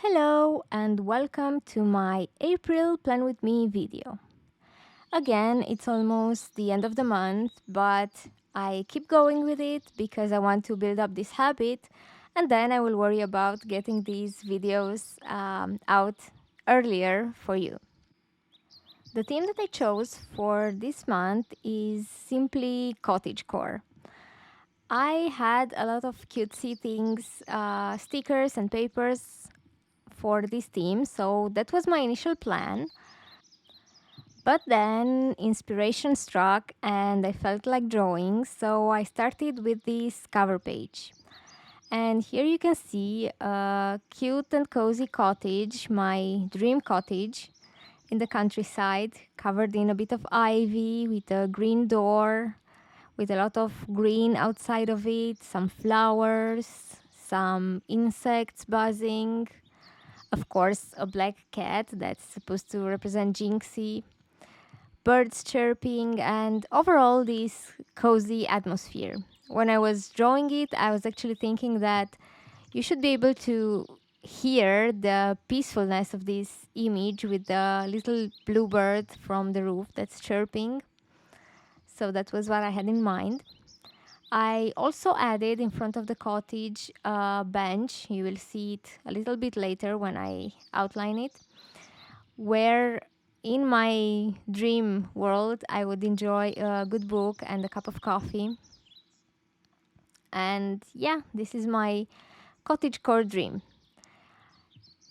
Hello and welcome to my April Plan With Me video. Again, it's almost the end of the month, but I keep going with it because I want to build up this habit and then I will worry about getting these videos out earlier for you. The theme that I chose for this month is simply cottagecore. I had a lot of cutesy things, stickers and papers for this theme, so that was my initial plan. But then inspiration struck and I felt like drawing, so I started with this cover page. And here you can see a cute and cozy cottage, my dream cottage in the countryside, covered in a bit of ivy with a green door, with a lot of green outside of it, some flowers, some insects buzzing, of course, a black cat that's supposed to represent Jinxie, birds chirping, and overall, this cozy atmosphere. When I was drawing it, I was actually thinking that you should be able to hear the peacefulness of this image with the little bluebird from the roof that's chirping. So that was what I had in mind. I also added in front of the cottage a bench. You will see it a little bit later when I outline it, where in my dream world I would enjoy a good book and a cup of coffee. And yeah, this is my cottagecore dream.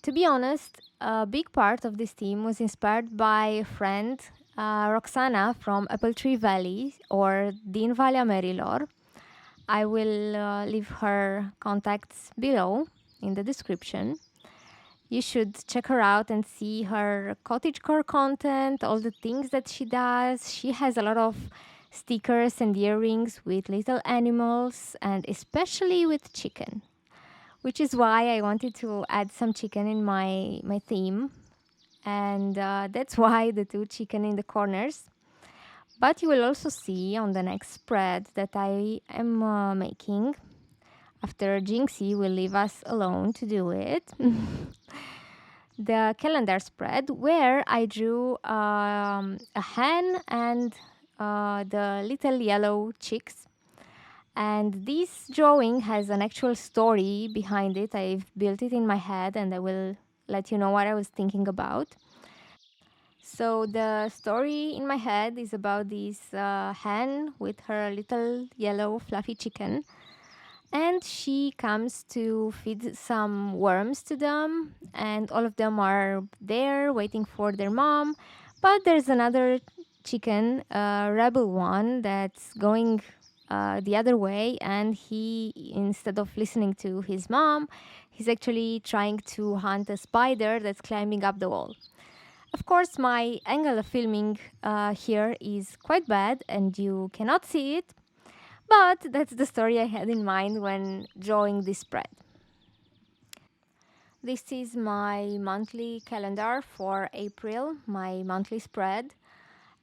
To be honest, a big part of this theme was inspired by a friend, Roxana from Apple Tree Valley or Dean Valley Merilor. I will leave her contacts below in the description. You should check her out and see her cottagecore content, all the things that she does. She has a lot of stickers and earrings with little animals and especially with chicken, which is why I wanted to add some chicken in my theme. And that's why the two chicken in the corners. But you will also see on the next spread that I am making after Jinxie will leave us alone to do it. The calendar spread where I drew a hen and the little yellow chicks. And this drawing has an actual story behind it. I've built it in my head and I will let you know what I was thinking about. So, the story in my head is about this hen with her little yellow fluffy chicken, and she comes to feed some worms to them, and all of them are there waiting for their mom. But there's another chicken, a rebel one, that's going the other way, and he, instead of listening to his mom, he's actually trying to hunt a spider that's climbing up the wall. Of course, my angle of filming here is quite bad and you cannot see it, but that's the story I had in mind when drawing this spread. This is my monthly calendar for April, my monthly spread.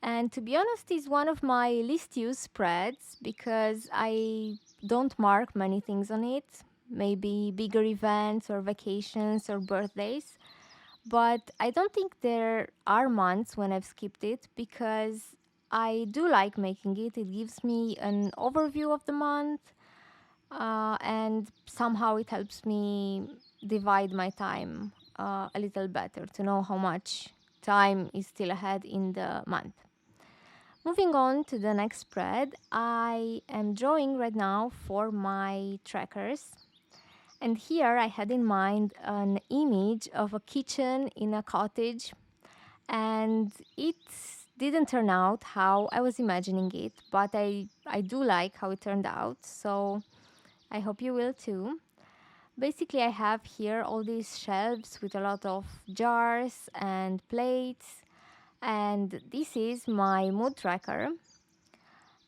And to be honest, it's one of my least used spreads because I don't mark many things on it, maybe bigger events or vacations or birthdays. But I don't think there are months when I've skipped it because I do like making it. It gives me an overview of the month, and somehow it helps me divide my time a little better to know how much time is still ahead in the month. Moving on to the next spread, I am drawing right now for my trackers. And here I had in mind an image of a kitchen in a cottage, and it didn't turn out how I was imagining it, but I do like how it turned out, so I hope you will too. Basically, I have here all these shelves with a lot of jars and plates, and this is my mood tracker.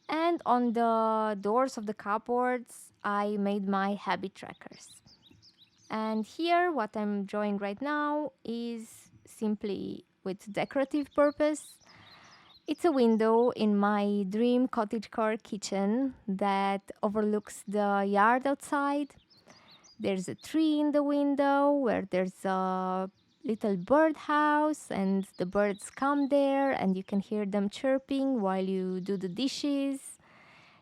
And on the doors of the cupboards, I made my habit trackers. And here, what I'm drawing right now is simply with decorative purpose. It's a window in my dream cottagecore kitchen that overlooks the yard outside. There's a tree in the window where there's a little bird house, and the birds come there, and you can hear them chirping while you do the dishes.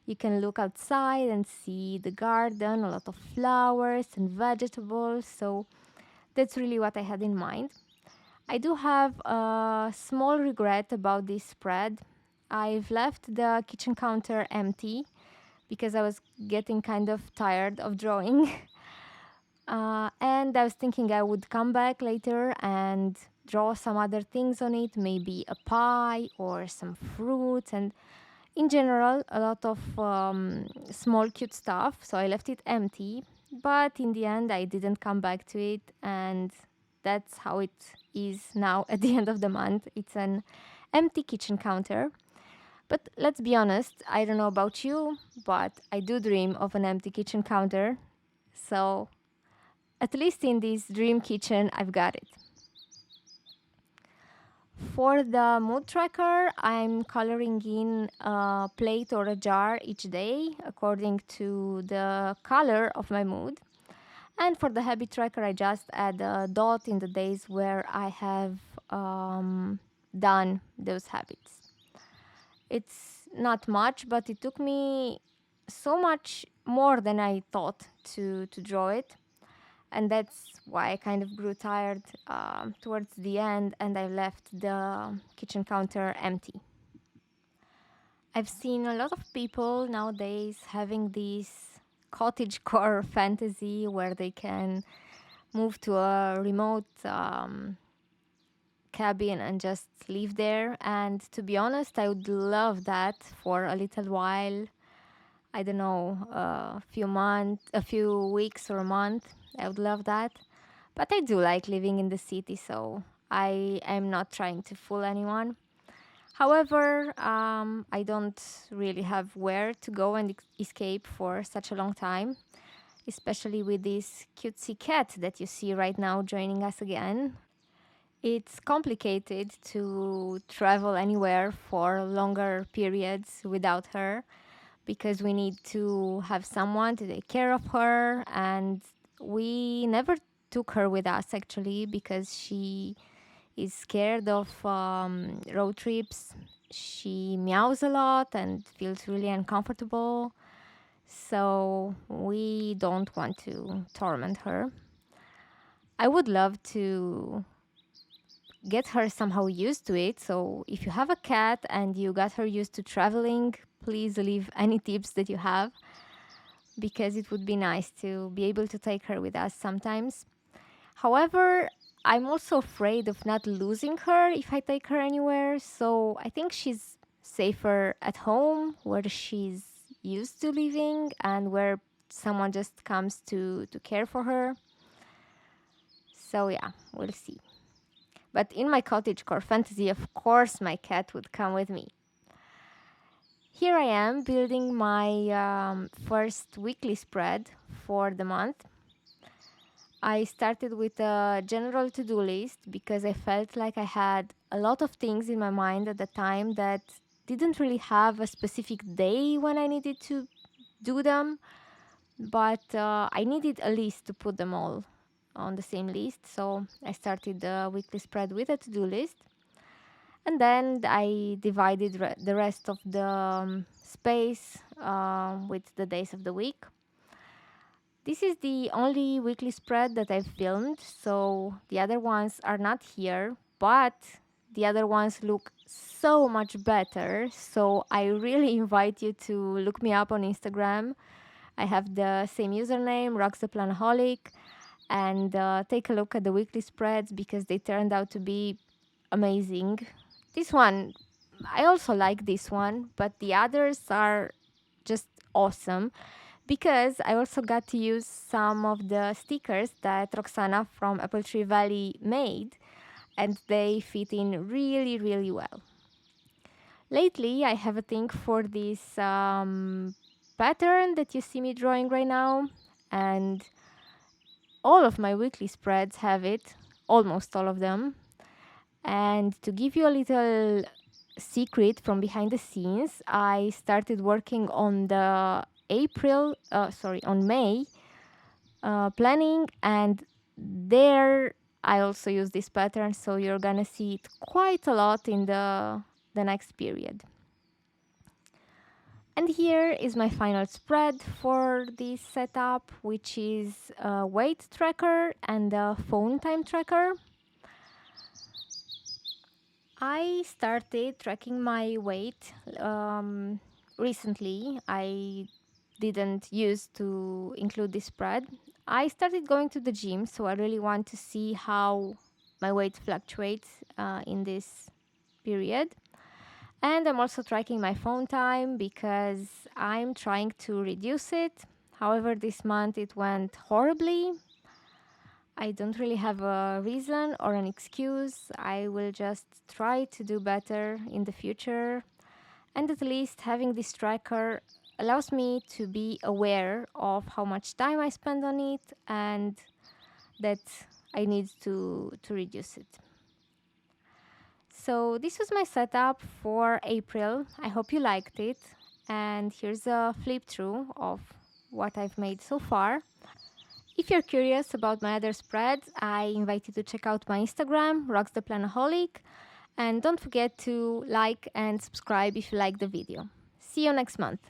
You can look outside and see the garden, a lot of flowers and vegetables. So that's really what I had in mind. I do have a small regret about this spread. I've left the kitchen counter empty because I was getting kind of tired of drawing. And I was thinking I would come back later and draw some other things on it, maybe a pie or some fruit, and in general, a lot of small cute stuff. So I left it empty, but in the end, I didn't come back to it, and that's how it is now at the end of the month. It's an empty kitchen counter. But let's be honest, I don't know about you, but I do dream of an empty kitchen counter. So at least in this dream kitchen, I've got it. For the mood tracker, I'm coloring in a plate or a jar each day according to the color of my mood. And for the habit tracker, I just add a dot in the days where I have done those habits. It's not much, but it took me so much more than I thought to draw it. And that's why I kind of grew tired towards the end, and I left the kitchen counter empty. I've seen a lot of people nowadays having this cottagecore fantasy where they can move to a remote cabin and just live there. And to be honest, I would love that for a little while. I don't know, a few months, a few weeks or a month. I would love that. But I do like living in the city, so I am not trying to fool anyone. However, I don't really have where to go and escape for such a long time, especially with this cutesy cat that you see right now joining us again. It's complicated to travel anywhere for longer periods without her because we need to have someone to take care of her, and we never took her with us actually because she is scared of road trips. She meows a lot and feels really uncomfortable, so we don't want to torment her. I would love to get her somehow used to it. So if you have a cat and you got her used to traveling, please leave any tips that you have because it would be nice to be able to take her with us sometimes. However, I'm also afraid of not losing her if I take her anywhere. So I think she's safer at home where she's used to living and where someone just comes to care for her. So yeah, we'll see. But in my cottagecore fantasy, of course, my cat would come with me. Here I am building my first weekly spread for the month. I started with a general to-do list because I felt like I had a lot of things in my mind at the time that didn't really have a specific day when I needed to do them, but I needed a list to put them all on the same list. So I started the weekly spread with a to-do list. And then I divided the rest of the space with the days of the week. This is the only weekly spread that I've filmed, so the other ones are not here, but the other ones look so much better. So I really invite you to look me up on Instagram. I have the same username, Roxaplanaholic, and take a look at the weekly spreads because they turned out to be amazing. This one, I also like this one, but the others are just awesome because I also got to use some of the stickers that Roxana from Apple Tree Valley made, and they fit in really, really well. Lately, I have a thing for this pattern that you see me drawing right now, and all of my weekly spreads have it, almost all of them. And to give you a little secret from behind the scenes, I started working on the on May planning, and there I also use this pattern, so you're gonna see it quite a lot in the next period. And here is my final spread for this setup, which is a weight tracker and a phone time tracker. I started tracking my weight recently. I didn't use to include this spread. I started going to the gym, so I really want to see how my weight fluctuates in this period. And I'm also tracking my phone time because I'm trying to reduce it. However, this month it went horribly. I don't really have a reason or an excuse. I will just try to do better in the future. And at least having this tracker allows me to be aware of how much time I spend on it and that I need to reduce it. So this was my setup for April. I hope you liked it. And here's a flip through of what I've made so far. If you're curious about my other spreads, I invite you to check out my Instagram, roxtheplanaholic, and don't forget to like and subscribe if you like the video. See you next month.